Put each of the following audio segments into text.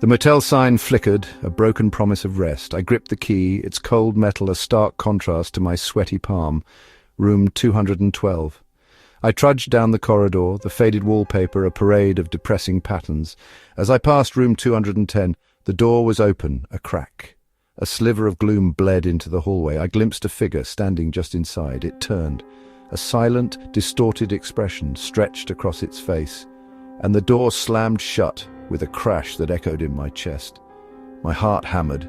The motel sign flickered, a broken promise of rest. I gripped the key, its cold metal a stark contrast to my sweaty palm. Room 212. I trudged down the corridor, the faded wallpaper a parade of depressing patterns. As I passed room 210, the door was open, a crack. A sliver of gloom bled into the hallway. I glimpsed a figure standing just inside. It turned. A silent, distorted expression stretched across its face, and the door slammed shut with a crash that echoed in my chest. My heart hammered.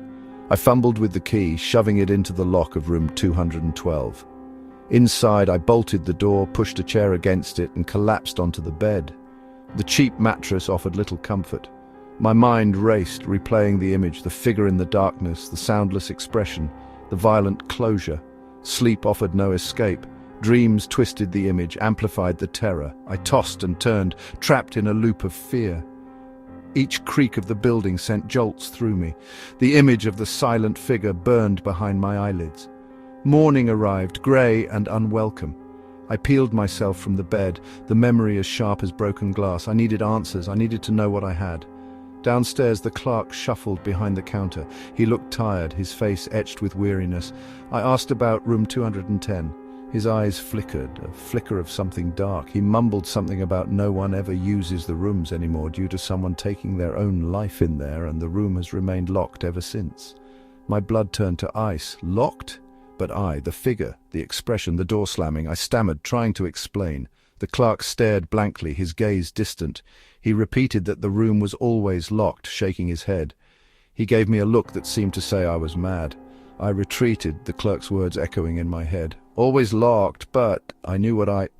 I fumbled with the key, shoving it into the lock of room 212. Inside, I bolted the door, pushed a chair against it, and collapsed onto the bed. The cheap mattress offered little comfort. My mind raced, replaying the image, the figure in the darkness, the soundless expression, the violent closure. Sleep offered no escape. Dreams twisted the image, amplified the terror. I tossed and turned, trapped in a loop of fear. Each creak of the building sent jolts through me. The image of the silent figure burned behind my eyelids. Morning arrived, grey and unwelcome. I peeled myself from the bed, the memory as sharp as broken glass. I needed answers. I needed to know what I had. Downstairs, the clerk shuffled behind the counter. He looked tired, his face etched with weariness. I asked about room 210. His eyes flickered, a flicker of something dark. He mumbled something about no one ever uses the rooms anymore due to someone taking their own life in there, and the room has remained locked ever since. My blood turned to ice. Locked? But the figure, the expression, the door slamming, I stammered, trying to explain. The clerk stared blankly, his gaze distant. He repeated that the room was always locked, shaking his head. He gave me a look that seemed to say I was mad. I retreated, the clerk's words echoing in my head. Always locked, but I knew what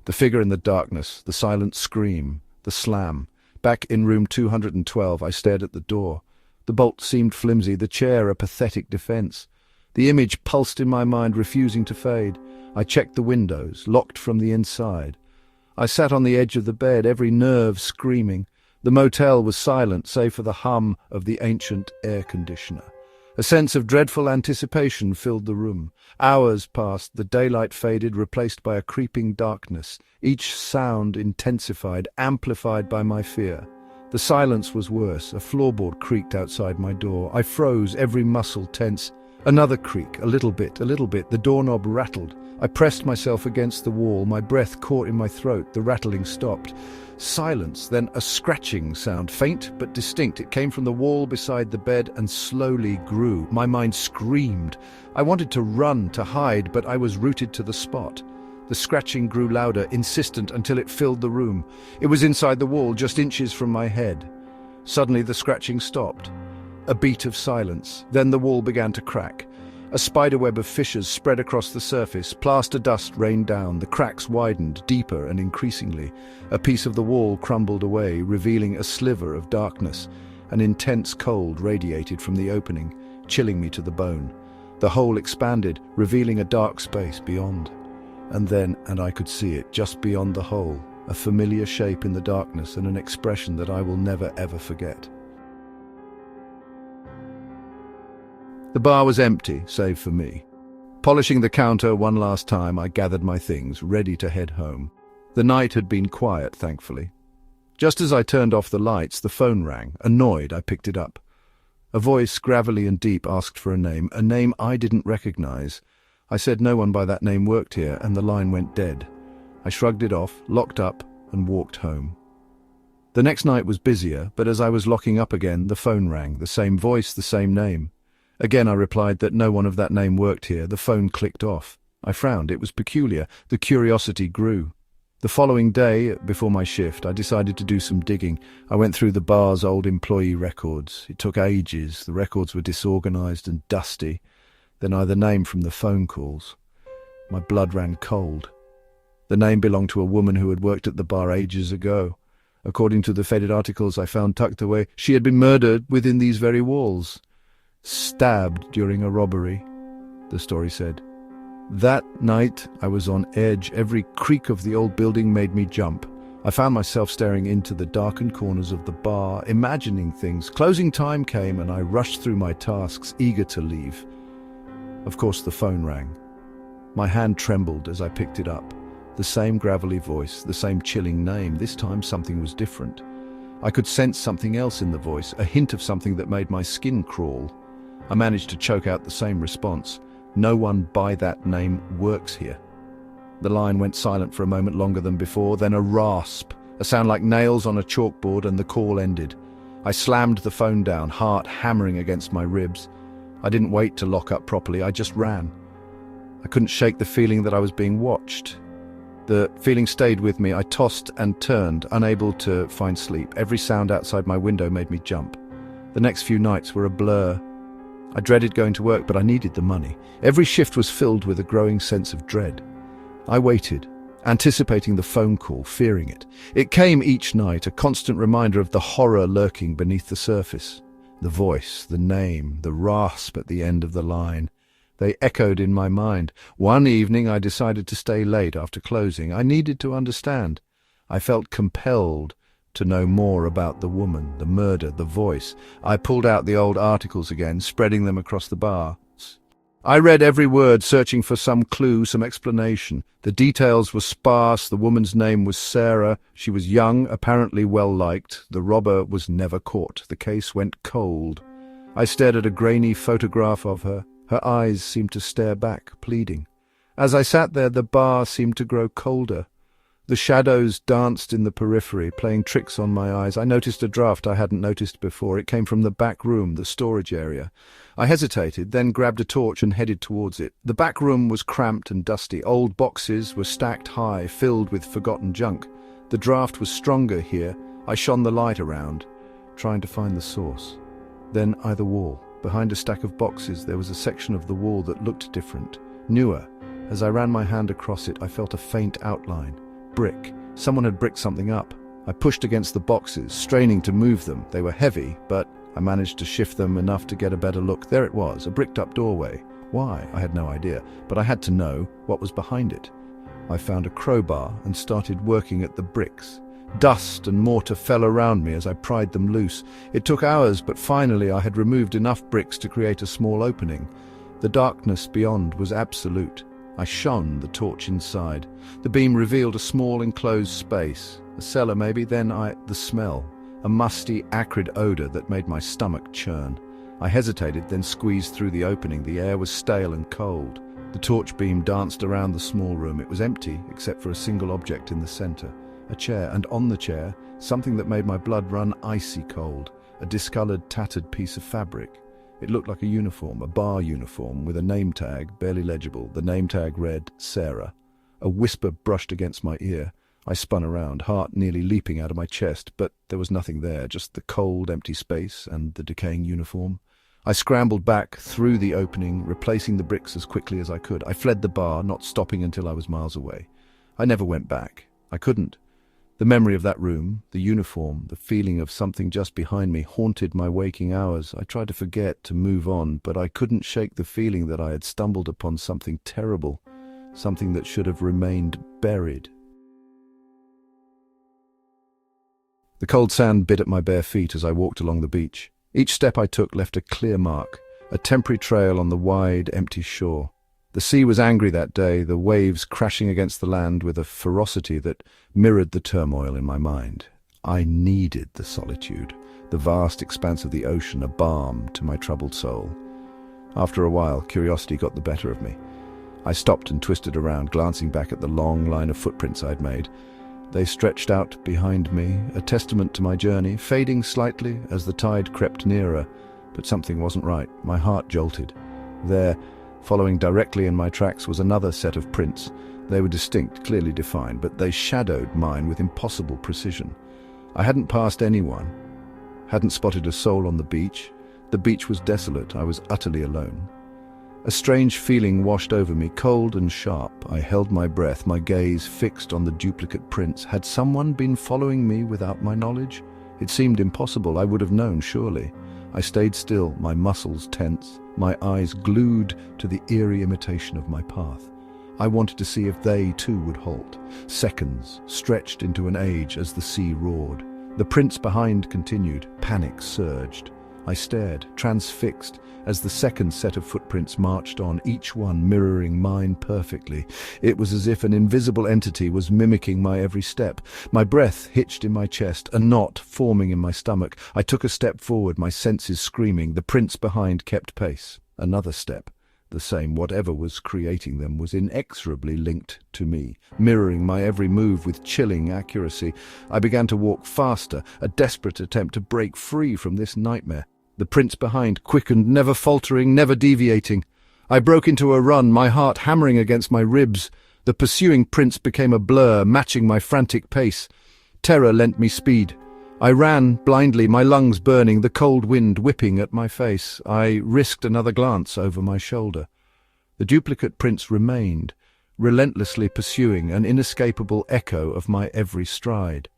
The figure in the darkness, the silent scream, the slam. Back in room 212, I stared at the door. The bolt seemed flimsy, the chair a pathetic defense. The image pulsed in my mind, refusing to fade. I checked the windows, locked from the inside. I sat on the edge of the bed, every nerve screaming. The motel was silent, save for the hum of the ancient air conditioner. A sense of dreadful anticipation filled the room. Hours passed, the daylight faded, replaced by a creeping darkness, each sound intensified, amplified by my fear. The silence was worse. A floorboard creaked outside my door. I froze, every muscle tense. Another creak, a little bit. The doorknob rattled. I pressed myself against the wall, my breath caught in my throat. The rattling stopped. Silence, then a scratching sound, faint but distinct. It came from the wall beside the bed and slowly grew. My mind screamed. I wanted to run, to hide, but I was rooted to the spot. The scratching grew louder, insistent, until it filled the room. It was inside the wall, just inches from my head. Suddenly the scratching stopped. A beat of silence. Then the wall began to crack. A spiderweb of fissures spread across the surface. Plaster dust rained down. The cracks widened, deeper and increasingly. A piece of the wall crumbled away, revealing a sliver of darkness. An intense cold radiated from the opening, chilling me to the bone. The hole expanded, revealing a dark space beyond. And I could see it, just beyond the hole, a familiar shape in the darkness and an expression that I will never ever forget. The bar was empty, save for me. Polishing the counter one last time, I gathered my things, ready to head home. The night had been quiet, thankfully. Just as I turned off the lights, the phone rang. Annoyed, I picked it up. A voice, gravelly and deep, asked for a name I didn't recognize. I said no one by that name worked here, and the line went dead. I shrugged it off, locked up, and walked home. The next night was busier, but as I was locking up again, the phone rang. The same voice, the same name. Again I replied that no one of that name worked here. The phone clicked off. I frowned. It was peculiar. The curiosity grew. The following day, before my shift, I decided to do some digging. I went through the bar's old employee records. It took ages. The records were disorganized and dusty. Then the name from the phone calls. My blood ran cold. The name belonged to a woman who had worked at the bar ages ago. According to the faded articles I found tucked away, she had been murdered within these very walls. Stabbed during a robbery, the story said. That night I was on edge. Every creak of the old building made me jump. I found myself staring into the darkened corners of the bar, imagining things. Closing time came and I rushed through my tasks, eager to leave. Of course the phone rang. My hand trembled as I picked it up. The same gravelly voice, the same chilling name. This time something was different. I could sense something else in the voice, a hint of something that made my skin crawl. I managed to choke out the same response. No one by that name works here. The line went silent for a moment longer than before, then a rasp, a sound like nails on a chalkboard, and the call ended. I slammed the phone down, heart hammering against my ribs. I didn't wait to lock up properly, I just ran. I couldn't shake the feeling that I was being watched. The feeling stayed with me. I tossed and turned, unable to find sleep. Every sound outside my window made me jump. The next few nights were a blur. I dreaded going to work, but I needed the money. Every shift was filled with a growing sense of dread. I waited, anticipating the phone call, fearing it. It came each night, a constant reminder of the horror lurking beneath the surface. The voice, the name, the rasp at the end of the line. They echoed in my mind. One evening I decided to stay late after closing. I needed to understand. I felt compelled to know more about the woman, the murder, the voice. I pulled out the old articles again, spreading them across the bar. I read every word, searching for some clue, some explanation. The details were sparse. The woman's name was Sarah. She was young, apparently well-liked. The robber was never caught. The case went cold. I stared at a grainy photograph of her. Her eyes seemed to stare back, pleading. As I sat there, the bar seemed to grow colder. The shadows danced in the periphery, playing tricks on my eyes. I noticed a draft I hadn't noticed before. It came from the back room, the storage area. I hesitated, then grabbed a torch and headed towards it. The back room was cramped and dusty. Old boxes were stacked high, filled with forgotten junk. The draft was stronger here. I shone the light around, trying to find the source. Then the wall. Behind a stack of boxes, there was a section of the wall that looked different, newer. As I ran my hand across it, I felt a faint outline. Brick. Someone had bricked something up. I pushed against the boxes, straining to move them. They were heavy, but I managed to shift them enough to get a better look. There it was, a bricked-up doorway. Why? I had no idea, but I had to know what was behind it. I found a crowbar and started working at the bricks. Dust and mortar fell around me as I pried them loose. It took hours, but finally I had removed enough bricks to create a small opening. The darkness beyond was absolute. I shone the torch inside. The beam revealed a small enclosed space. A cellar maybe, then the smell. A musty, acrid odor that made my stomach churn. I hesitated, then squeezed through the opening. The air was stale and cold. The torch beam danced around the small room. It was empty, except for a single object in the center. A chair, and on the chair, something that made my blood run icy cold. A discolored, tattered piece of fabric. It looked like a uniform, a bar uniform, with a name tag, barely legible. The name tag read, Sarah. A whisper brushed against my ear. I spun around, heart nearly leaping out of my chest, but there was nothing there, just the cold, empty space and the decaying uniform. I scrambled back through the opening, replacing the bricks as quickly as I could. I fled the bar, not stopping until I was miles away. I never went back. I couldn't. The memory of that room, the uniform, the feeling of something just behind me haunted my waking hours. I tried to forget, to move on, but I couldn't shake the feeling that I had stumbled upon something terrible, something that should have remained buried. The cold sand bit at my bare feet as I walked along the beach. Each step I took left a clear mark, a temporary trail on the wide, empty shore. The sea was angry that day, the waves crashing against the land with a ferocity that mirrored the turmoil in my mind. I needed the solitude, the vast expanse of the ocean, a balm to my troubled soul. After a while, curiosity got the better of me. I stopped and twisted around, glancing back at the long line of footprints I'd made. They stretched out behind me, a testament to my journey, fading slightly as the tide crept nearer. But something wasn't right. My heart jolted. There, following directly in my tracks, was another set of prints. They were distinct, clearly defined, but they shadowed mine with impossible precision. I hadn't passed anyone, hadn't spotted a soul on the beach. The beach was desolate. I was utterly alone. A strange feeling washed over me, cold and sharp. I held my breath, my gaze fixed on the duplicate prints. Had someone been following me without my knowledge? It seemed impossible. I would have known, surely. I stayed still, my muscles tense, my eyes glued to the eerie imitation of my path. I wanted to see if they, too, would halt. Seconds stretched into an age as the sea roared. The prints behind continued. Panic surged. I stared, transfixed, as the second set of footprints marched on, each one mirroring mine perfectly. It was as if an invisible entity was mimicking my every step. My breath hitched in my chest, a knot forming in my stomach. I took a step forward, my senses screaming. The prints behind kept pace. Another step. The same, whatever was creating them, was inexorably linked to me, mirroring my every move with chilling accuracy. I began to walk faster, a desperate attempt to break free from this nightmare. The prints behind quickened, never faltering, never deviating. I broke into a run, my heart hammering against my ribs. The pursuing prints became a blur, matching my frantic pace. Terror lent me speed. I ran blindly, my lungs burning, the cold wind whipping at my face. I risked another glance over my shoulder. The duplicate prints remained, relentlessly pursuing, an inescapable echo of my every stride.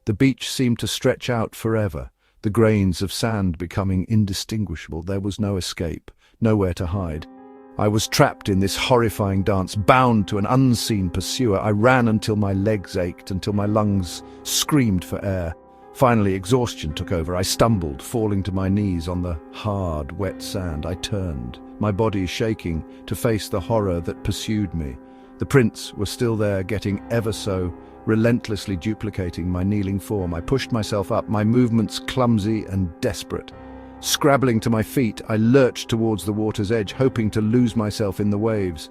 The beach seemed to stretch out forever, the grains of sand becoming indistinguishable. There was no escape, nowhere to hide. I was trapped in this horrifying dance, bound to an unseen pursuer. I ran until my legs ached, until my lungs screamed for air. Finally, exhaustion took over. I stumbled, falling to my knees on the hard, wet sand. I turned, my body shaking, to face the horror that pursued me. The prints were still there, getting ever so relentlessly duplicating my kneeling form. I pushed myself up, my movements clumsy and desperate. Scrabbling to my feet, I lurched towards the water's edge, hoping to lose myself in the waves.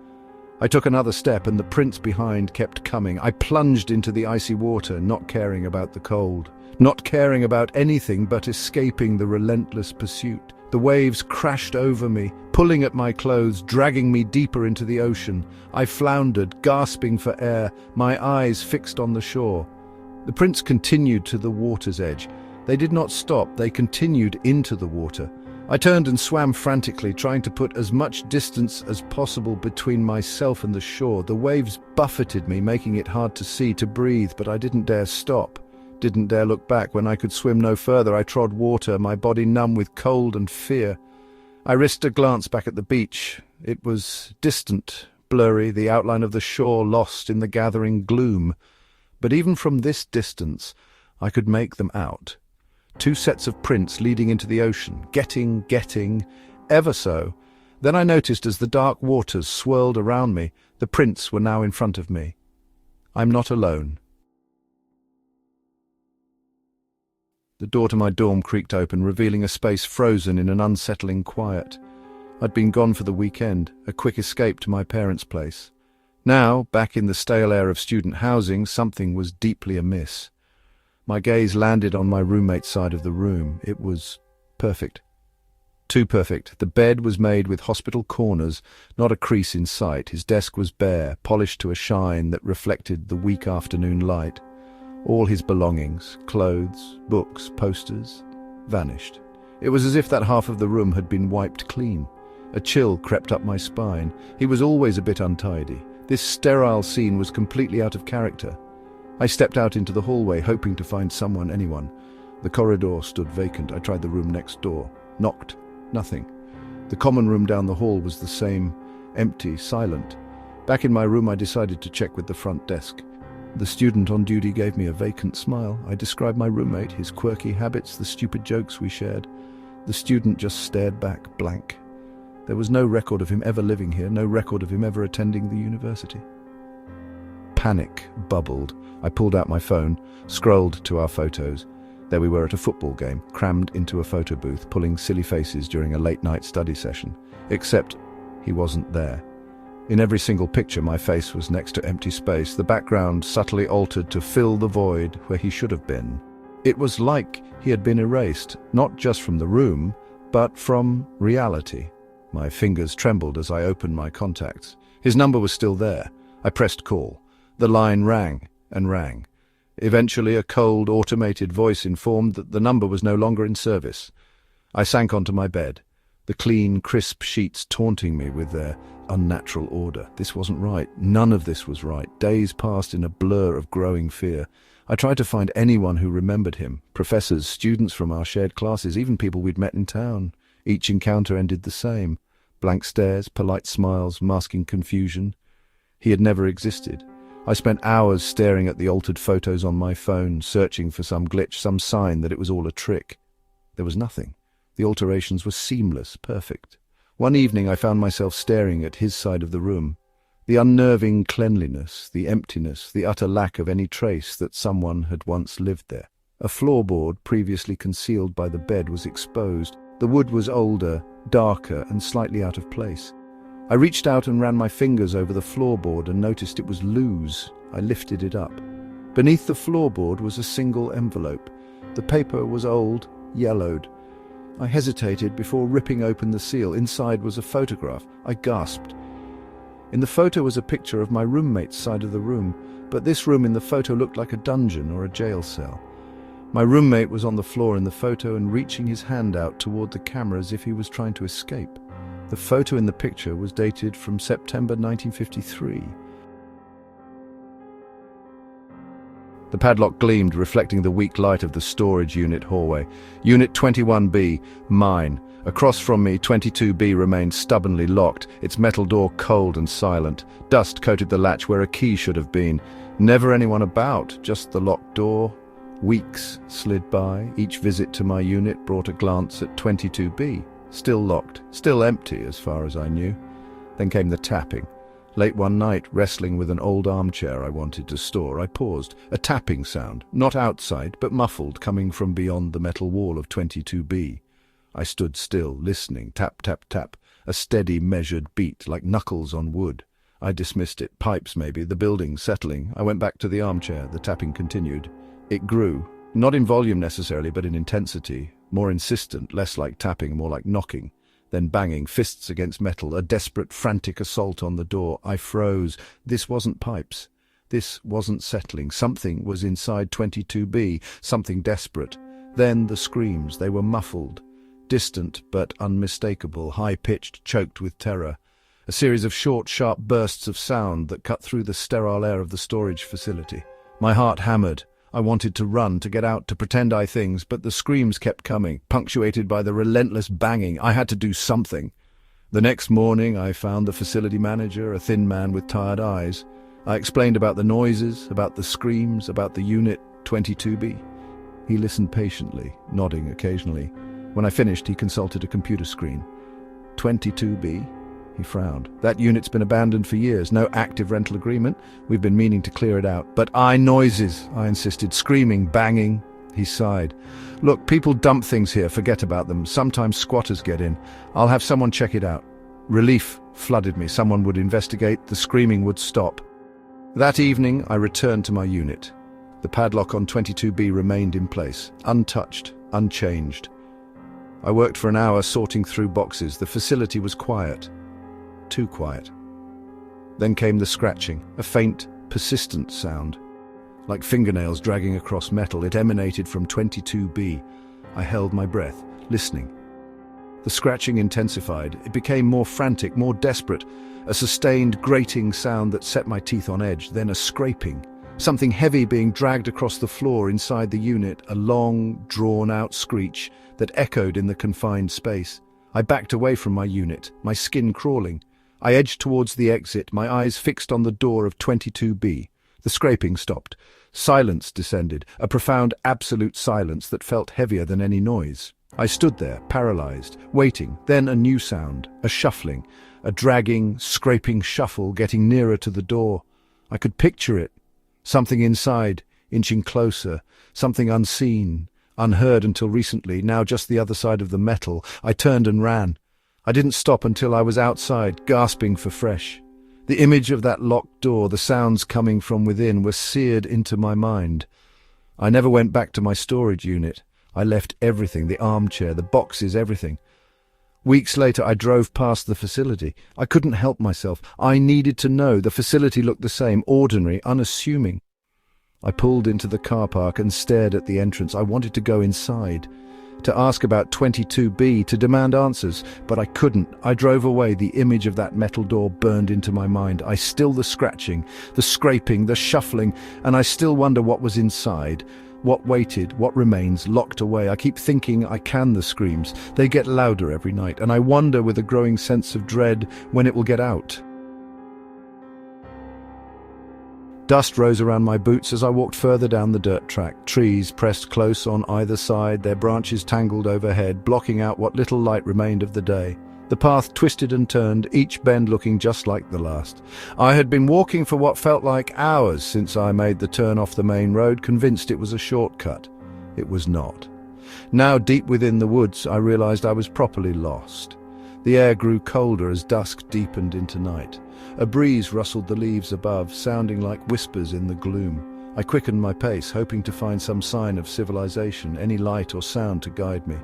I took another step, and the prints behind kept coming. I plunged into the icy water, not caring about the cold, not caring about anything but escaping the relentless pursuit. The waves crashed over me, pulling at my clothes, dragging me deeper into the ocean. I floundered, gasping for air, my eyes fixed on the shore. The prints continued to the water's edge. They did not stop, they continued into the water. I turned and swam frantically, trying to put as much distance as possible between myself and the shore. The waves buffeted me, making it hard to see, to breathe, but I didn't dare stop. Didn't dare look back. When I could swim no further, I trod water, my body numb with cold and fear. I risked a glance back at the beach. It was distant, blurry, the outline of the shore lost in the gathering gloom. But even from this distance, I could make them out. Two sets of prints leading into the ocean, getting, ever so. Then I noticed as the dark waters swirled around me, the prints were now in front of me. I'm not alone. The door to my dorm creaked open, revealing a space frozen in an unsettling quiet. I'd been gone for the weekend, a quick escape to my parents' place. Now, back in the stale air of student housing, something was deeply amiss. My gaze landed on my roommate's side of the room. It was perfect. Too perfect. The bed was made with hospital corners, not a crease in sight. His desk was bare, polished to a shine that reflected the weak afternoon light. All his belongings, clothes, books, posters, vanished. It was as if that half of the room had been wiped clean. A chill crept up my spine. He was always a bit untidy. This sterile scene was completely out of character. I stepped out into the hallway, hoping to find anyone. The corridor stood vacant. I tried the room next door. Knocked. Nothing. The common room down the hall was the same, empty, silent. Back in my room, I decided to check with the front desk. The student on duty gave me a vacant smile. I described my roommate, his quirky habits, the stupid jokes we shared. The student just stared back, blank. There was no record of him ever living here, no record of him ever attending the university. Panic bubbled. I pulled out my phone, scrolled to our photos. There we were at a football game, crammed into a photo booth, pulling silly faces during a late-night study session. Except he wasn't there. In every single picture, my face was next to empty space, the background subtly altered to fill the void where he should have been. It was like he had been erased, not just from the room, but from reality. My fingers trembled as I opened my contacts. His number was still there. I pressed call. The line rang and rang. Eventually, a cold, automated voice informed that the number was no longer in service. I sank onto my bed, the clean, crisp sheets taunting me with their unnatural order. This wasn't right. None of this was right. Days passed in a blur of growing fear. I tried to find anyone who remembered him. Professors, students from our shared classes, even people we'd met in town. Each encounter ended the same. Blank stares, polite smiles, masking confusion. He had never existed. I spent hours staring at the altered photos on my phone, searching for some glitch, some sign that it was all a trick. There was nothing. The alterations were seamless, perfect. One evening I found myself staring at his side of the room. The unnerving cleanliness, the emptiness, the utter lack of any trace that someone had once lived there. A floorboard previously concealed by the bed was exposed. The wood was older, darker, and slightly out of place. I reached out and ran my fingers over the floorboard and noticed it was loose. I lifted it up. Beneath the floorboard was a single envelope. The paper was old, yellowed. I hesitated before ripping open the seal. Inside was a photograph. I gasped. In the photo was a picture of my roommate's side of the room, but this room in the photo looked like a dungeon or a jail cell. My roommate was on the floor in the photo and reaching his hand out toward the camera as if he was trying to escape. The photo in the picture was dated from September 1953. The padlock gleamed, reflecting the weak light of the storage unit hallway. Unit 21B, mine. Across from me, 22B remained stubbornly locked, its metal door cold and silent. Dust coated the latch where a key should have been. Never anyone about, just the locked door. Weeks slid by. Each visit to my unit brought a glance at 22B. Still locked, still empty as far as I knew. Then came the tapping. Late one night, wrestling with an old armchair I wanted to store, I paused. A tapping sound, not outside, but muffled, coming from beyond the metal wall of 22B. I stood still, listening. Tap, tap, tap. A steady, measured beat, like knuckles on wood. I dismissed it. Pipes, maybe. The building settling. I went back to the armchair. The tapping continued. It grew. Not in volume necessarily, but in intensity. More insistent, less like tapping, more like knocking. Then banging, fists against metal, a desperate, frantic assault on the door. I froze. This wasn't pipes. This wasn't settling. Something was inside 22B, something desperate. Then the screams. They were muffled, distant but unmistakable, high-pitched, choked with terror. A series of short, sharp bursts of sound that cut through the sterile air of the storage facility. My heart hammered. I wanted to run, to get out, to pretend things, but the screams kept coming, punctuated by the relentless banging. I had to do something. The next morning I found the facility manager, a thin man with tired eyes. I explained about the noises, about the screams, about the unit 22B. He listened patiently, nodding occasionally. When I finished, he consulted a computer screen. 22B? He frowned. That unit's been abandoned for years. No active rental agreement. We've been meaning to clear it out. But noises, I insisted. Screaming, banging. He sighed. Look, people dump things here, forget about them. Sometimes squatters get in. I'll have someone check it out. Relief flooded me. Someone would investigate. The screaming would stop. That evening, I returned to my unit. The padlock on 22B remained in place, untouched, unchanged. I worked for an hour sorting through boxes. The facility was quiet. Too quiet. Then came the scratching, a faint, persistent sound. Like fingernails dragging across metal, it emanated from 22B. I held my breath, listening. The scratching intensified. It became more frantic, more desperate. A sustained, grating sound that set my teeth on edge, then a scraping. Something heavy being dragged across the floor inside the unit, a long, drawn-out screech that echoed in the confined space. I backed away from my unit, my skin crawling. I edged towards the exit, my eyes fixed on the door of 22B. The scraping stopped. Silence descended, a profound, absolute silence that felt heavier than any noise. I stood there, paralyzed, waiting. Then a new sound, a shuffling, a dragging, scraping shuffle getting nearer to the door. I could picture it. Something inside, inching closer, something unseen, unheard until recently, now just the other side of the metal. I turned and ran. I didn't stop until I was outside, gasping for fresh. The image of that locked door, the sounds coming from within, were seared into my mind. I never went back to my storage unit. I left everything, the armchair, the boxes, everything. Weeks later, I drove past the facility. I couldn't help myself. I needed to know. The facility looked the same, ordinary, unassuming. I pulled into the car park and stared at the entrance. I wanted to go inside, to ask about 22B, to demand answers, but I couldn't. I drove away. The image of that metal door burned into my mind. I still the scratching, the scraping, the shuffling, and I still wonder what was inside. What waited, what remains, locked away. I keep thinking I can the screams. They get louder every night, and I wonder with a growing sense of dread when it will get out. Dust rose around my boots as I walked further down the dirt track. Trees pressed close on either side, their branches tangled overhead, blocking out what little light remained of the day. The path twisted and turned, each bend looking just like the last. I had been walking for what felt like hours since I made the turn off the main road, convinced it was a shortcut. It was not. Now, deep within the woods, I realized I was properly lost. The air grew colder as dusk deepened into night. A breeze rustled the leaves above, sounding like whispers in the gloom. I quickened my pace, hoping to find some sign of civilization, any light or sound to guide me.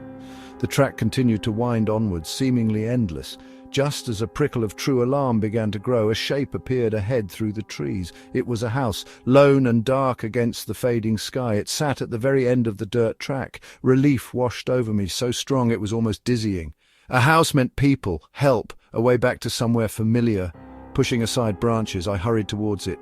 The track continued to wind onwards, seemingly endless. Just as a prickle of true alarm began to grow, a shape appeared ahead through the trees. It was a house, lone and dark against the fading sky. It sat at the very end of the dirt track. Relief washed over me, so strong it was almost dizzying. A house meant people, help, a way back to somewhere familiar. Pushing aside branches, I hurried towards it.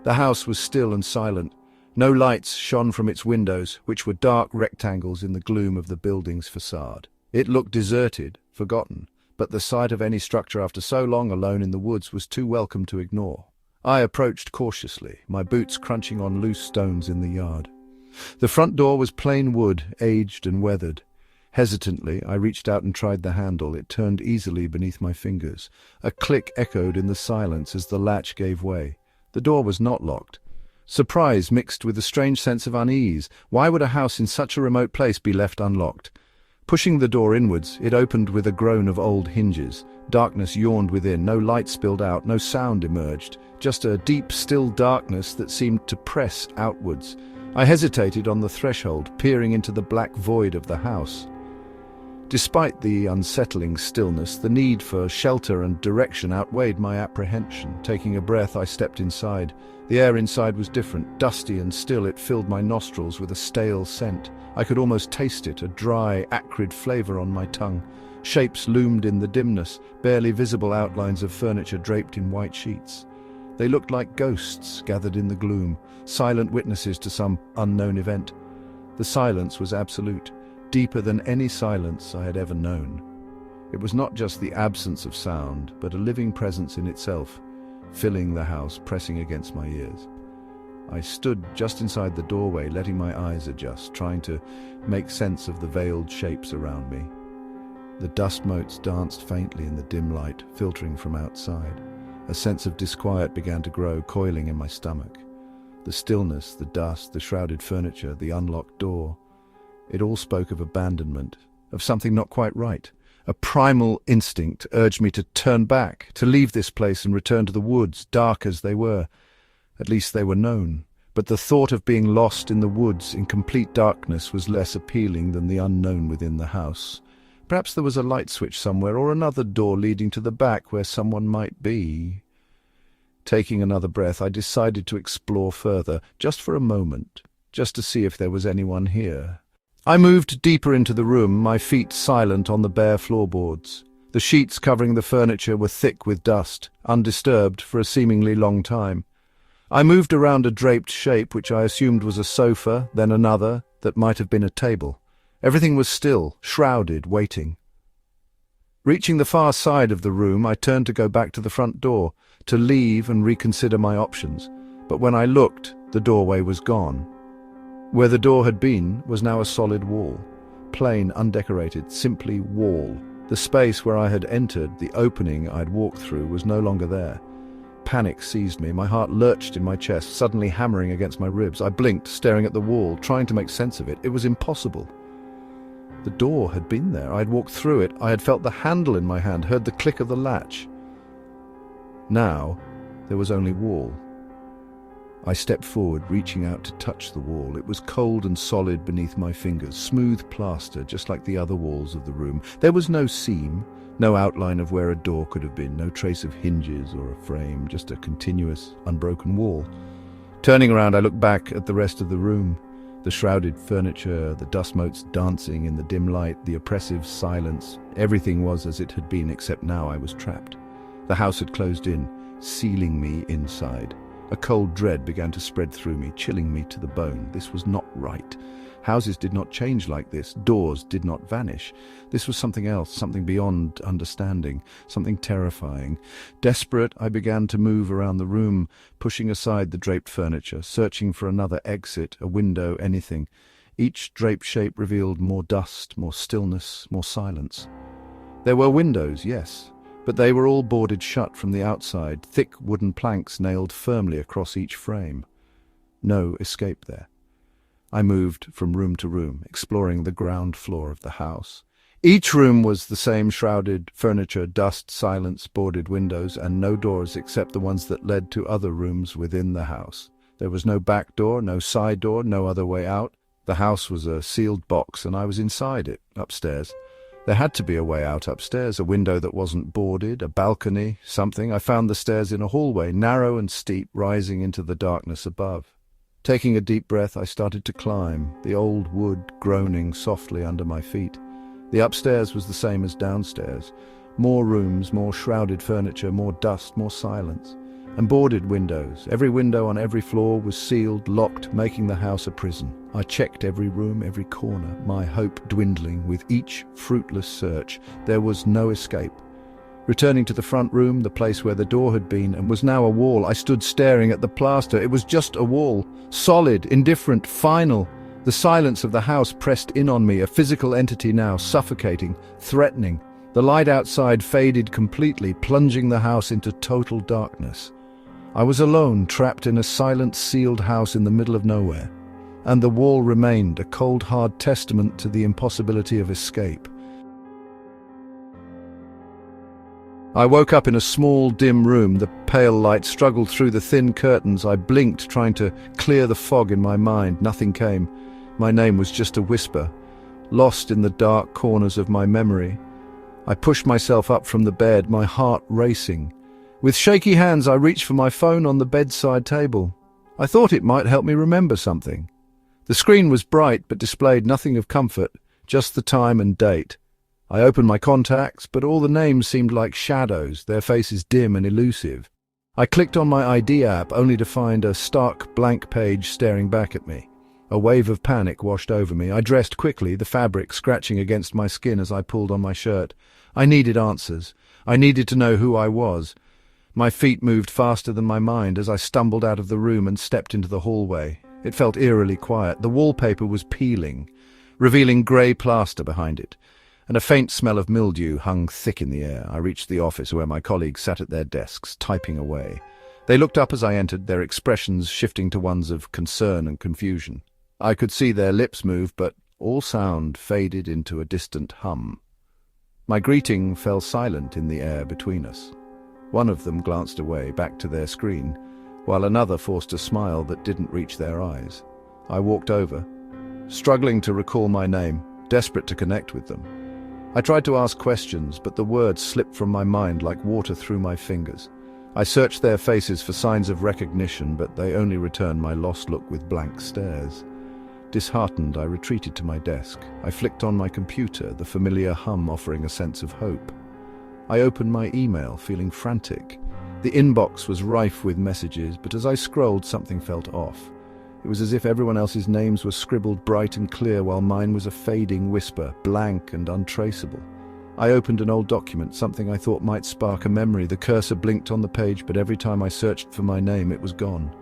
The house was still and silent. No lights shone from its windows, which were dark rectangles in the gloom of the building's facade. It looked deserted, forgotten, but the sight of any structure after so long alone in the woods was too welcome to ignore. I approached cautiously, my boots crunching on loose stones in the yard. The front door was plain wood, aged and weathered. Hesitantly, I reached out and tried the handle. It turned easily beneath my fingers. A click echoed in the silence as the latch gave way. The door was not locked. Surprise mixed with a strange sense of unease. Why would a house in such a remote place be left unlocked? Pushing the door inwards, it opened with a groan of old hinges. Darkness yawned within, no light spilled out, no sound emerged. Just a deep, still darkness that seemed to press outwards. I hesitated on the threshold, peering into the black void of the house. Despite the unsettling stillness, the need for shelter and direction outweighed my apprehension. Taking a breath, I stepped inside. The air inside was different, dusty and still. It filled my nostrils with a stale scent. I could almost taste it, a dry, acrid flavor on my tongue. Shapes loomed in the dimness, barely visible outlines of furniture draped in white sheets. They looked like ghosts gathered in the gloom, silent witnesses to some unknown event. The silence was absolute, deeper than any silence I had ever known. It was not just the absence of sound, but a living presence in itself, filling the house, pressing against my ears. I stood just inside the doorway, letting my eyes adjust, trying to make sense of the veiled shapes around me. The dust motes danced faintly in the dim light, filtering from outside. A sense of disquiet began to grow, coiling in my stomach. The stillness, the dust, the shrouded furniture, the unlocked door. It all spoke of abandonment, of something not quite right. A primal instinct urged me to turn back, to leave this place and return to the woods, dark as they were. At least they were known. But the thought of being lost in the woods in complete darkness was less appealing than the unknown within the house. Perhaps there was a light switch somewhere, or another door leading to the back where someone might be. Taking another breath, I decided to explore further, just for a moment, just to see if there was anyone here. I moved deeper into the room, my feet silent on the bare floorboards. The sheets covering the furniture were thick with dust, undisturbed for a seemingly long time. I moved around a draped shape which I assumed was a sofa, then another that might have been a table. Everything was still, shrouded, waiting. Reaching the far side of the room, I turned to go back to the front door, to leave and reconsider my options. But when I looked, the doorway was gone. Where the door had been was now a solid wall. Plain, undecorated, simply wall. The space where I had entered, the opening I'd walked through, was no longer there. Panic seized me. My heart lurched in my chest, suddenly hammering against my ribs. I blinked, staring at the wall, trying to make sense of it. It was impossible. The door had been there. I had walked through it. I had felt the handle in my hand, heard the click of the latch. Now, there was only wall. I stepped forward, reaching out to touch the wall. It was cold and solid beneath my fingers, smooth plaster, just like the other walls of the room. There was no seam, no outline of where a door could have been, no trace of hinges or a frame, just a continuous, unbroken wall. Turning around, I looked back at the rest of the room. The shrouded furniture, the dust motes dancing in the dim light, the oppressive silence. Everything was as it had been, except now I was trapped. The house had closed in, sealing me inside. A cold dread began to spread through me, chilling me to the bone. This was not right. Houses did not change like this. Doors did not vanish. This was something else, something beyond understanding, something terrifying. Desperate, I began to move around the room, pushing aside the draped furniture, searching for another exit, a window, anything. Each draped shape revealed more dust, more stillness, more silence. There were windows, yes, but they were all boarded shut from the outside, thick wooden planks nailed firmly across each frame. No escape there. I moved from room to room, exploring the ground floor of the house. Each room was the same: shrouded furniture, dust, silence, boarded windows, and no doors except the ones that led to other rooms within the house. There was no back door, no side door, no other way out. The house was a sealed box, and I was inside it, upstairs. There had to be a way out upstairs, a window that wasn't boarded, a balcony, something. I found the stairs in a hallway, narrow and steep, rising into the darkness above. Taking a deep breath, I started to climb, the old wood groaning softly under my feet. The upstairs was the same as downstairs. More rooms, more shrouded furniture, more dust, more silence. And boarded windows. Every window on every floor was sealed, locked, making the house a prison. I checked every room, every corner, my hope dwindling with each fruitless search. There was no escape. Returning to the front room, the place where the door had been and was now a wall, I stood staring at the plaster. It was just a wall, solid, indifferent, final. The silence of the house pressed in on me, a physical entity now, suffocating, threatening. The light outside faded completely, plunging the house into total darkness. I was alone, trapped in a silent, sealed house in the middle of nowhere. And the wall remained, a cold, hard testament to the impossibility of escape. I woke up in a small, dim room. The pale light struggled through the thin curtains. I blinked, trying to clear the fog in my mind. Nothing came. My name was just a whisper, lost in the dark corners of my memory. I pushed myself up from the bed, my heart racing. With shaky hands, I reached for my phone on the bedside table. I thought it might help me remember something. The screen was bright, but displayed nothing of comfort, just the time and date. I opened my contacts, but all the names seemed like shadows, their faces dim and elusive. I clicked on my ID app, only to find a stark, blank page staring back at me. A wave of panic washed over me. I dressed quickly, the fabric scratching against my skin as I pulled on my shirt. I needed answers. I needed to know who I was. My feet moved faster than my mind as I stumbled out of the room and stepped into the hallway. It felt eerily quiet. The wallpaper was peeling, revealing grey plaster behind it, and a faint smell of mildew hung thick in the air. I reached the office where my colleagues sat at their desks, typing away. They looked up as I entered, their expressions shifting to ones of concern and confusion. I could see their lips move, but all sound faded into a distant hum. My greeting fell silent in the air between us. One of them glanced away, back to their screen, while another forced a smile that didn't reach their eyes. I walked over, struggling to recall my name, desperate to connect with them. I tried to ask questions, but the words slipped from my mind like water through my fingers. I searched their faces for signs of recognition, but they only returned my lost look with blank stares. Disheartened, I retreated to my desk. I flicked on my computer, the familiar hum offering a sense of hope. I opened my email, feeling frantic. The inbox was rife with messages, but as I scrolled, something felt off. It was as if everyone else's names were scribbled bright and clear, while mine was a fading whisper, blank and untraceable. I opened an old document, something I thought might spark a memory. The cursor blinked on the page, but every time I searched for my name, it was gone.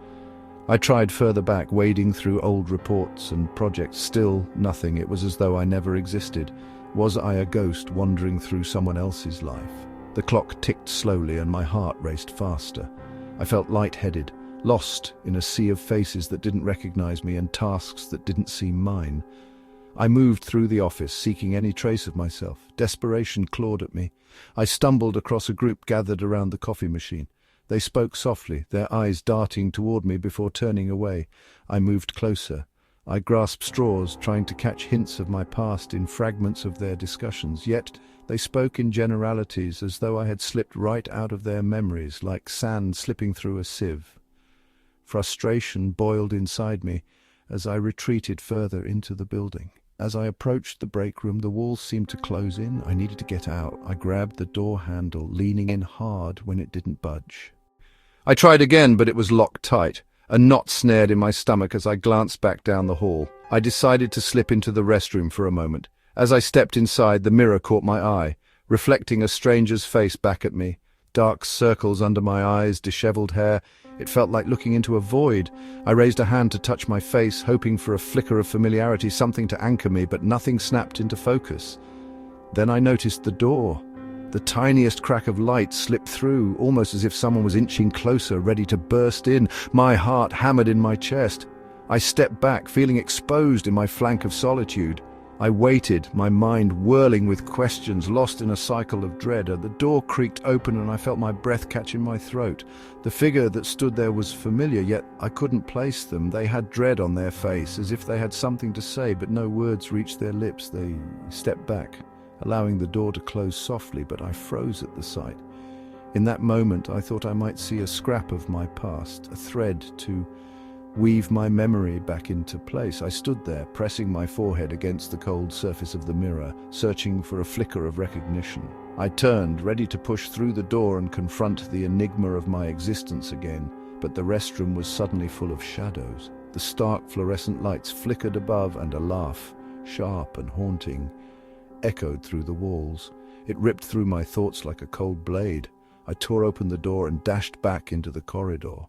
I tried further back, wading through old reports and projects. Still nothing. It was as though I never existed. Was I a ghost wandering through someone else's life? The clock ticked slowly and my heart raced faster. I felt lightheaded, lost in a sea of faces that didn't recognize me and tasks that didn't seem mine. I moved through the office, seeking any trace of myself. Desperation clawed at me. I stumbled across a group gathered around the coffee machine. They spoke softly, their eyes darting toward me before turning away. I moved closer. I grasped straws, trying to catch hints of my past in fragments of their discussions. Yet they spoke in generalities, as though I had slipped right out of their memories, like sand slipping through a sieve. Frustration boiled inside me as I retreated further into the building. As I approached the break room, the walls seemed to close in. I needed to get out. I grabbed the door handle, leaning in hard when it didn't budge. I tried again, but it was locked tight. A knot snared in my stomach as I glanced back down the hall. I decided to slip into the restroom for a moment. As I stepped inside, the mirror caught my eye, reflecting a stranger's face back at me. Dark circles under my eyes, disheveled hair. It felt like looking into a void. I raised a hand to touch my face, hoping for a flicker of familiarity, something to anchor me, but nothing snapped into focus. Then I noticed the door. The tiniest crack of light slipped through, almost as if someone was inching closer, ready to burst in. My heart hammered in my chest. I stepped back, feeling exposed in my flank of solitude. I waited, my mind whirling with questions, lost in a cycle of dread. The door creaked open and I felt my breath catch in my throat. The figure that stood there was familiar, yet I couldn't place them. They had dread on their face, as if they had something to say, but no words reached their lips. They stepped back, allowing the door to close softly, but I froze at the sight. In that moment, I thought I might see a scrap of my past, a thread to weave my memory back into place. I stood there, pressing my forehead against the cold surface of the mirror, searching for a flicker of recognition. I turned, ready to push through the door and confront the enigma of my existence again, but the restroom was suddenly full of shadows. The stark fluorescent lights flickered above, and a laugh, sharp and haunting, echoed through the walls. It ripped through my thoughts like a cold blade. I tore open the door and dashed back into the corridor.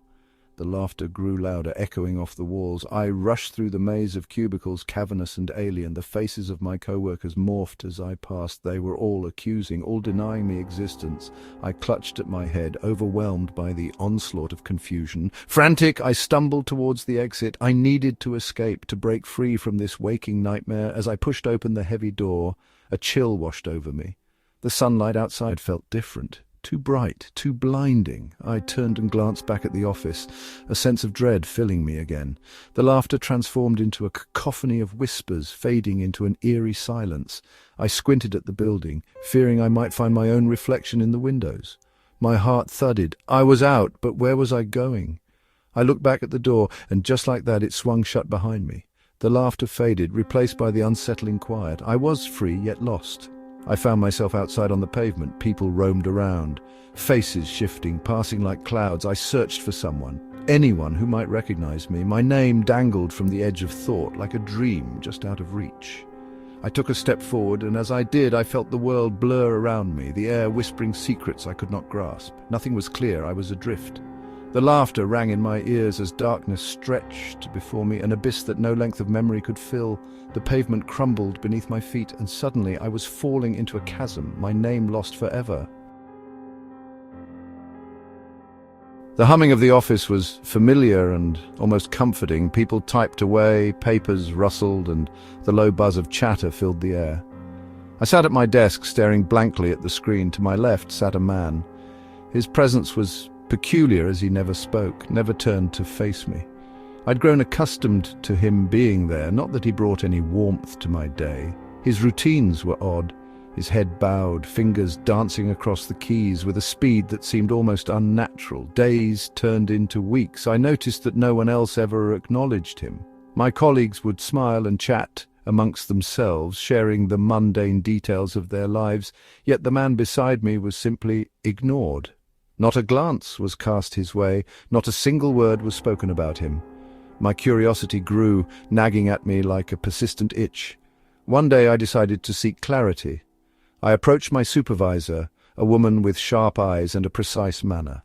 The laughter grew louder, echoing off the walls. I rushed through the maze of cubicles, cavernous and alien. The faces of my co-workers morphed as I passed. They were all accusing, all denying me existence. I clutched at my head, overwhelmed by the onslaught of confusion. Frantic, I stumbled towards the exit. I needed to escape, to break free from this waking nightmare. As I pushed open the heavy door, a chill washed over me. The sunlight outside felt different. Too bright, too blinding. I turned and glanced back at the office, a sense of dread filling me again. The laughter transformed into a cacophony of whispers, fading into an eerie silence. I squinted at the building, fearing I might find my own reflection in the windows. My heart thudded. I was out, but where was I going? I looked back at the door, and just like that it swung shut behind me. The laughter faded, replaced by the unsettling quiet. I was free, yet lost. I found myself outside on the pavement. People roamed around, faces shifting, passing like clouds. I searched for someone, anyone who might recognize me. My name dangled from the edge of thought, like a dream just out of reach. I took a step forward, and as I did, I felt the world blur around me, the air whispering secrets I could not grasp. Nothing was clear. I was adrift. The laughter rang in my ears as darkness stretched before me, an abyss that no length of memory could fill. The pavement crumbled beneath my feet, and suddenly I was falling into a chasm, my name lost forever. The humming of the office was familiar and almost comforting. People typed away, papers rustled, and the low buzz of chatter filled the air. I sat at my desk, staring blankly at the screen. To my left sat a man. His presence was peculiar, as he never spoke, never turned to face me. I'd grown accustomed to him being there, not that he brought any warmth to my day. His routines were odd, his head bowed, fingers dancing across the keys with a speed that seemed almost unnatural. Days turned into weeks. I noticed that no one else ever acknowledged him. My colleagues would smile and chat amongst themselves, sharing the mundane details of their lives, yet the man beside me was simply ignored. Not a glance was cast his way, not a single word was spoken about him. My curiosity grew, nagging at me like a persistent itch. One day I decided to seek clarity. I approached my supervisor, a woman with sharp eyes and a precise manner.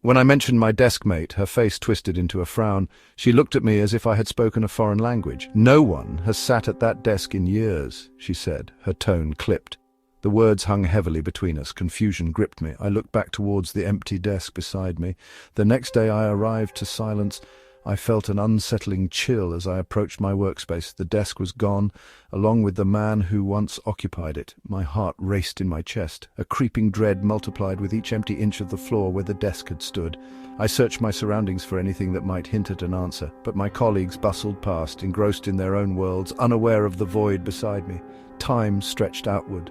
When I mentioned my deskmate, her face twisted into a frown. She looked at me as if I had spoken a foreign language. "No one has sat at that desk in years," she said, her tone clipped. The words hung heavily between us. Confusion gripped me. I looked back towards the empty desk beside me. The next day I arrived to silence. I felt an unsettling chill as I approached my workspace. The desk was gone, along with the man who once occupied it. My heart raced in my chest. A creeping dread multiplied with each empty inch of the floor where the desk had stood. I searched my surroundings for anything that might hint at an answer, but my colleagues bustled past, engrossed in their own worlds, unaware of the void beside me. Time stretched outward.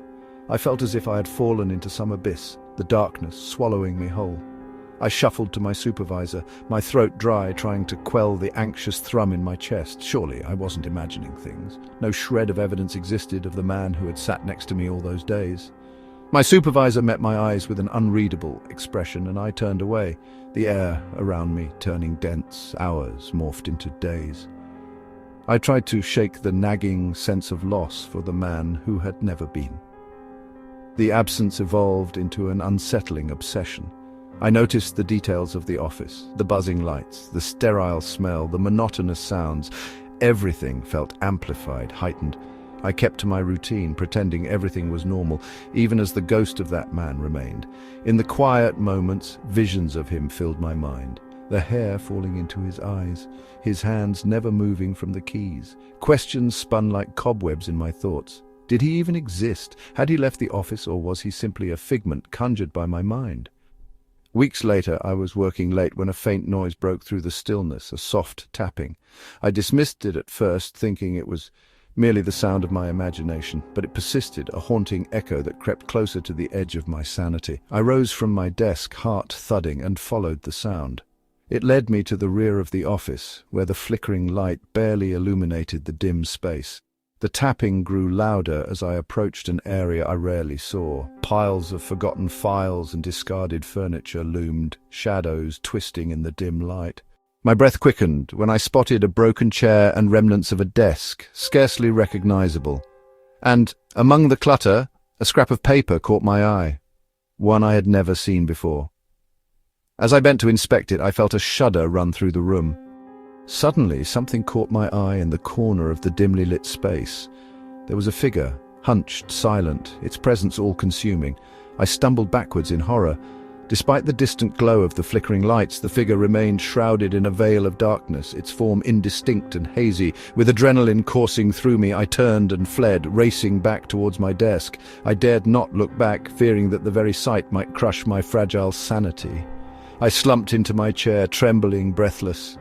I felt as if I had fallen into some abyss, the darkness swallowing me whole. I shuffled to my supervisor, my throat dry, trying to quell the anxious thrum in my chest. Surely I wasn't imagining things. No shred of evidence existed of the man who had sat next to me all those days. My supervisor met my eyes with an unreadable expression, and I turned away, the air around me turning dense. Hours morphed into days. I tried to shake the nagging sense of loss for the man who had never been. The absence evolved into an unsettling obsession. I noticed the details of the office, the buzzing lights, the sterile smell, the monotonous sounds. Everything felt amplified, heightened. I kept to my routine, pretending everything was normal, even as the ghost of that man remained. In the quiet moments, visions of him filled my mind. The hair falling into his eyes, his hands never moving from the keys. Questions spun like cobwebs in my thoughts. Did he even exist? Had he left the office, or was he simply a figment conjured by my mind? Weeks later, I was working late when a faint noise broke through the stillness, a soft tapping. I dismissed it at first, thinking it was merely the sound of my imagination, but it persisted, a haunting echo that crept closer to the edge of my sanity. I rose from my desk, heart thudding, and followed the sound. It led me to the rear of the office, where the flickering light barely illuminated the dim space. The tapping grew louder as I approached an area I rarely saw. Piles of forgotten files and discarded furniture loomed, shadows twisting in the dim light. My breath quickened when I spotted a broken chair and remnants of a desk, scarcely recognizable. And, among the clutter, a scrap of paper caught my eye, one I had never seen before. As I bent to inspect it, I felt a shudder run through the room. Suddenly, something caught my eye in the corner of the dimly lit space. There was a figure, hunched, silent, its presence all-consuming. I stumbled backwards in horror. Despite the distant glow of the flickering lights, the figure remained shrouded in a veil of darkness, its form indistinct and hazy. With adrenaline coursing through me, I turned and fled, racing back towards my desk. I dared not look back, fearing that the very sight might crush my fragile sanity. I slumped into my chair, trembling, breathless.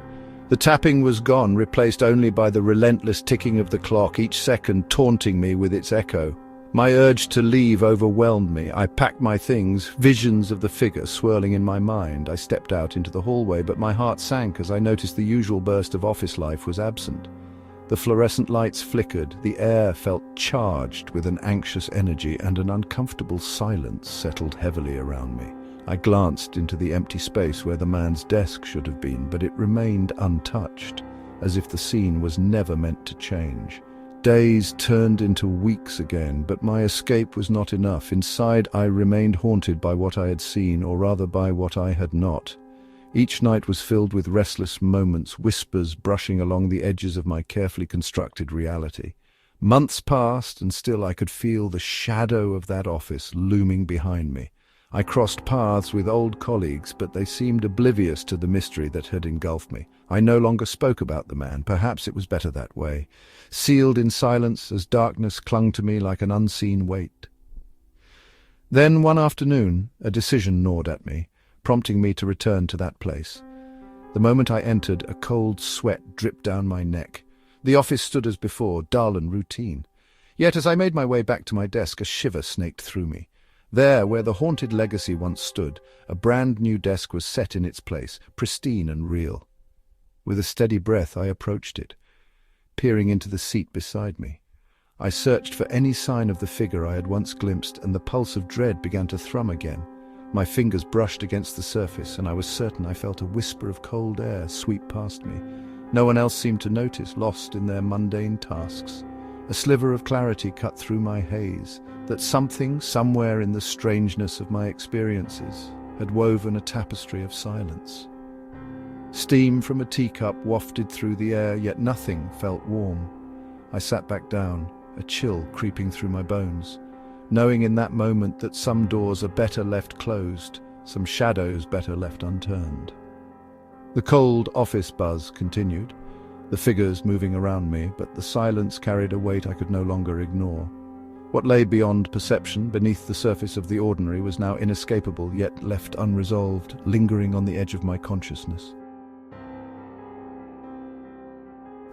The tapping was gone, replaced only by the relentless ticking of the clock, each second taunting me with its echo. My urge to leave overwhelmed me. I packed my things, visions of the figure swirling in my mind. I stepped out into the hallway, but my heart sank as I noticed the usual burst of office life was absent. The fluorescent lights flickered, the air felt charged with an anxious energy, and an uncomfortable silence settled heavily around me. I glanced into the empty space where the man's desk should have been, but it remained untouched, as if the scene was never meant to change. Days turned into weeks again, but my escape was not enough. Inside, I remained haunted by what I had seen, or rather by what I had not. Each night was filled with restless moments, whispers brushing along the edges of my carefully constructed reality. Months passed, and still I could feel the shadow of that office looming behind me. I crossed paths with old colleagues, but they seemed oblivious to the mystery that had engulfed me. I no longer spoke about the man. Perhaps it was better that way. Sealed in silence as darkness clung to me like an unseen weight. Then one afternoon, a decision gnawed at me, prompting me to return to that place. The moment I entered, a cold sweat dripped down my neck. The office stood as before, dull and routine. Yet as I made my way back to my desk, a shiver snaked through me. There, where the haunted legacy once stood, a brand-new desk was set in its place, pristine and real. With a steady breath, I approached it, peering into the seat beside me. I searched for any sign of the figure I had once glimpsed, and the pulse of dread began to thrum again. My fingers brushed against the surface, and I was certain I felt a whisper of cold air sweep past me. No one else seemed to notice, lost in their mundane tasks. A sliver of clarity cut through my haze, that something, somewhere in the strangeness of my experiences, had woven a tapestry of silence. Steam from a teacup wafted through the air, yet nothing felt warm. I sat back down, a chill creeping through my bones, knowing in that moment that some doors are better left closed, some shadows better left unturned. The cold office buzz continued, the figures moving around me, but the silence carried a weight I could no longer ignore. What lay beyond perception, beneath the surface of the ordinary, was now inescapable, yet left unresolved, lingering on the edge of my consciousness.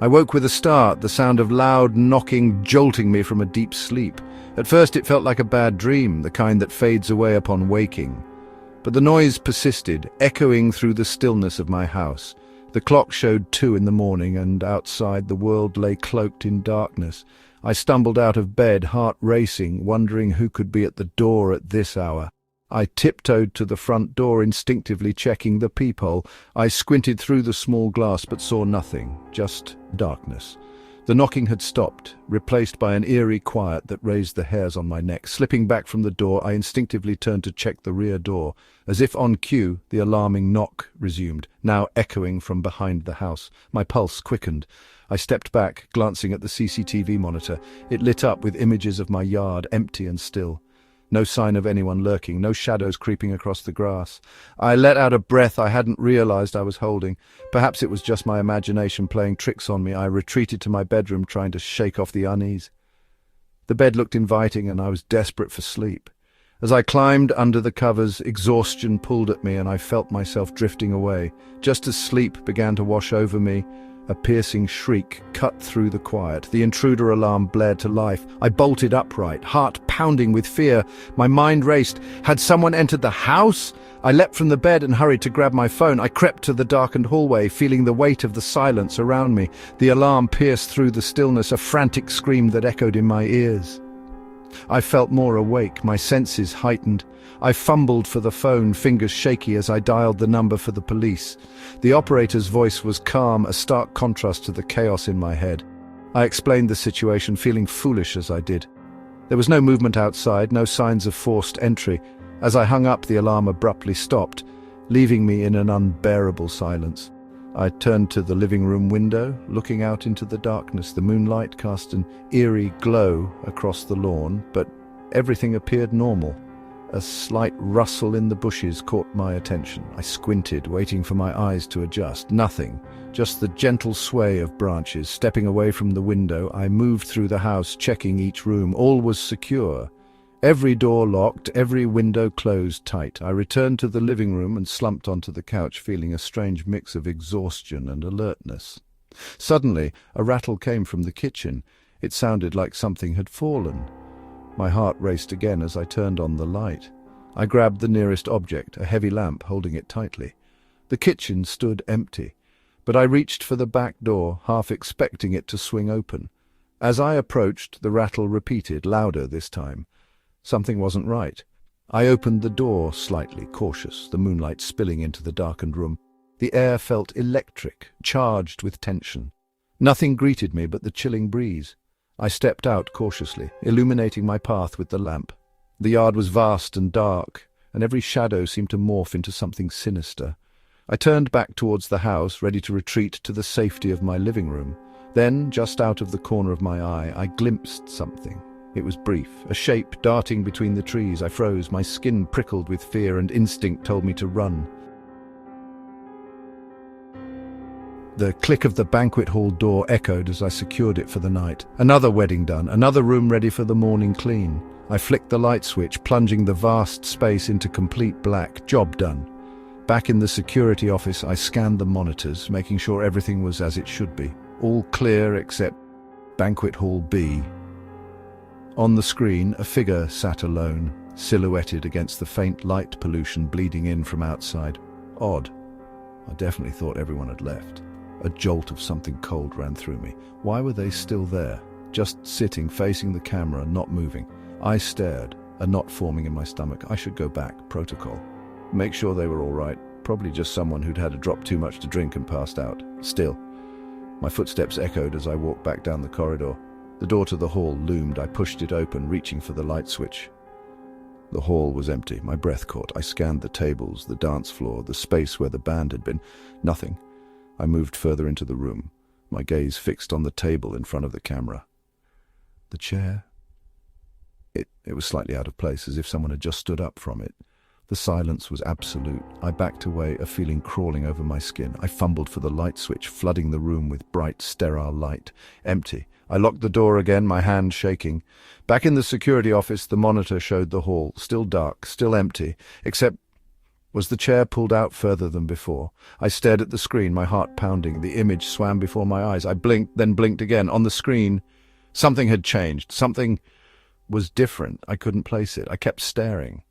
I woke with a start, the sound of loud knocking jolting me from a deep sleep. At first it felt like a bad dream, the kind that fades away upon waking. But the noise persisted, echoing through the stillness of my house. The clock showed 2 in the morning, and outside the world lay cloaked in darkness. I stumbled out of bed, heart racing, wondering who could be at the door at this hour. I tiptoed to the front door, instinctively checking the peephole. I squinted through the small glass but saw nothing, just darkness. The knocking had stopped, replaced by an eerie quiet that raised the hairs on my neck. Slipping back from the door, I instinctively turned to check the rear door. As if on cue, the alarming knock resumed, now echoing from behind the house. My pulse quickened. I stepped back, glancing at the CCTV monitor. It lit up with images of my yard, empty and still. No sign of anyone lurking, no shadows creeping across the grass. I let out a breath I hadn't realized I was holding. Perhaps it was just my imagination playing tricks on me. I retreated to my bedroom, trying to shake off the unease. The bed looked inviting, and I was desperate for sleep. As I climbed under the covers, exhaustion pulled at me, and I felt myself drifting away. Just as sleep began to wash over me, a piercing shriek cut through the quiet. The intruder alarm blared to life. I bolted upright, heart pounding with fear. My mind raced. Had someone entered the house? I leapt from the bed and hurried to grab my phone. I crept to the darkened hallway, feeling the weight of the silence around me. The alarm pierced through the stillness, a frantic scream that echoed in my ears. I felt more awake, my senses heightened. I fumbled for the phone, fingers shaky as I dialed the number for the police. The operator's voice was calm, a stark contrast to the chaos in my head. I explained the situation, feeling foolish as I did. There was no movement outside, no signs of forced entry. As I hung up, the alarm abruptly stopped, leaving me in an unbearable silence. I turned to the living room window, looking out into the darkness. The moonlight cast an eerie glow across the lawn, but everything appeared normal. A slight rustle in the bushes caught my attention. I squinted, waiting for my eyes to adjust. Nothing, just the gentle sway of branches. Stepping away from the window, I moved through the house, checking each room. All was secure. Every door locked, every window closed tight. I returned to the living room and slumped onto the couch, feeling a strange mix of exhaustion and alertness. Suddenly, a rattle came from the kitchen. It sounded like something had fallen. My heart raced again as I turned on the light. I grabbed the nearest object, a heavy lamp, holding it tightly. The kitchen stood empty, but I reached for the back door, half expecting it to swing open. As I approached, the rattle repeated, louder this time. Something wasn't right. I opened the door slightly, cautious, the moonlight spilling into the darkened room. The air felt electric, charged with tension. Nothing greeted me but the chilling breeze. I stepped out cautiously, illuminating my path with the lamp. The yard was vast and dark, and every shadow seemed to morph into something sinister. I turned back towards the house, ready to retreat to the safety of my living room. Then, just out of the corner of my eye, I glimpsed something. It was brief, a shape darting between the trees. I froze, my skin prickled with fear, and instinct told me to run. The click of the banquet hall door echoed as I secured it for the night. Another wedding done, another room ready for the morning clean. I flicked the light switch, plunging the vast space into complete black. Job done. Back in the security office, I scanned the monitors, making sure everything was as it should be. All clear except Banquet Hall B. On the screen, a figure sat alone, silhouetted against the faint light pollution bleeding in from outside. Odd. I definitely thought everyone had left. A jolt of something cold ran through me. Why were they still there? Just sitting, facing the camera, not moving. I stared, a knot forming in my stomach. I should go back. Protocol. Make sure they were all right. Probably just someone who'd had a drop too much to drink and passed out. Still, my footsteps echoed as I walked back down the corridor. The door to the hall loomed. I pushed it open, reaching for the light switch. The hall was empty. My breath caught. I scanned the tables, the dance floor, the space where the band had been. Nothing. I moved further into the room, my gaze fixed on the table in front of the camera. The chair? It was slightly out of place, as if someone had just stood up from it. The silence was absolute. I backed away, a feeling crawling over my skin. I fumbled for the light switch, flooding the room with bright, sterile light. Empty. I locked the door again, my hand shaking. Back in the security office, the monitor showed the hall, still dark, still empty, except... Was the chair pulled out further than before? I stared at the screen, my heart pounding. The image swam before my eyes. I blinked, then blinked again. On the screen, something had changed. Something was different. I couldn't place it. I kept staring.